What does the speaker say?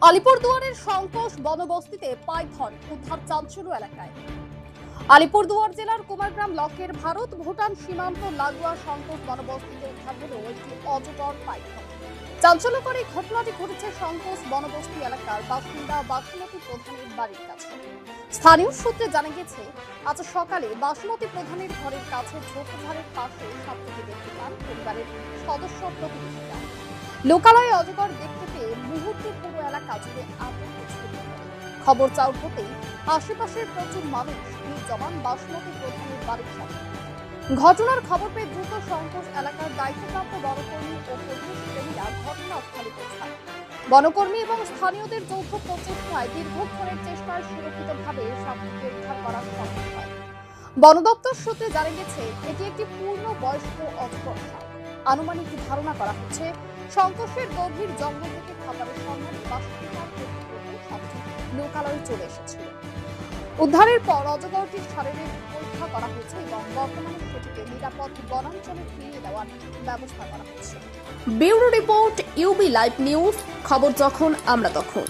আলিপুরদুয়ারের Sankosh বনবস্তিতে Python উদ্ধার চাঞ্চল্য এলাকায়। আলিপুরদুয়ার জেলার কুমারগ্রাম ব্লকের ভারত ভুটান সীমান্ত লাগোয়া সংকোষ বনবস্তিতে উদ্ধার হলো একটি অজগর পাইথন। চাঞ্চল্যকর এই ঘটনাটি ঘটেছে সংকোষ বনবস্তি এলাকার বাসিন্দা বাসুমতী প্রধানের বাড়ির কাছে। স্থানীয় সূত্রে জানা গেছে, আজ সকালে বাসুমতী প্রধানের ঘরের কাছে ঝোপঝাড়ের পাশে সাপটিকে দেখতে পান পরিবারের সদস্য প্রতিবেশীরা। লোকালয়ে অজগর দেখতে পেয়ে মুহূর্তে পুরো এলাকা জুড়ে আতঙ্ক ছড়িয়ে পড়ে। খবর চাউর হতেই আশেপাশের প্রচুর মানুষ ভিড় জমান বাসমতী প্রধানের বাড়ির সামনে। ঘটনার খবর পেয়ে দ্রুত সংকোষ এলাকার দায়িত্বপ্রাপ্ত বনকর্মী ও পরিবেশ প্রেমীরা ঘটনাস্থলে পৌঁছান। বনকর্মী এবং স্থানীয়দের যৌথ প্রচেষ্টায় দীর্ঘক্ষণের চেষ্টায় সুরক্ষিতভাবে সাপটিকে উদ্ধার করা সম্ভব হয়। বন দপ্তর সূত্রে জানা গেছে, এটি একটি পূর্ণ বয়স্ক অজগর সাপ। আনুমানিক ধারণা করা হচ্ছে সংকোষের গভীর জঙ্গল থেকে খাবারের সন্ধানে সাপটি লোকালয়ে চলে এসেছিল। উদ্ধারের পর অজগরটির শারীরিক পরীক্ষা করা হয়েছে এবং বর্তমানে সেটিকে নিরাপদ বনাঞ্চলে ফিরিয়ে দেওয়ার ব্যবস্থা করা হচ্ছে। Bureau report, UB live news. খবর যখন আমরা তখন।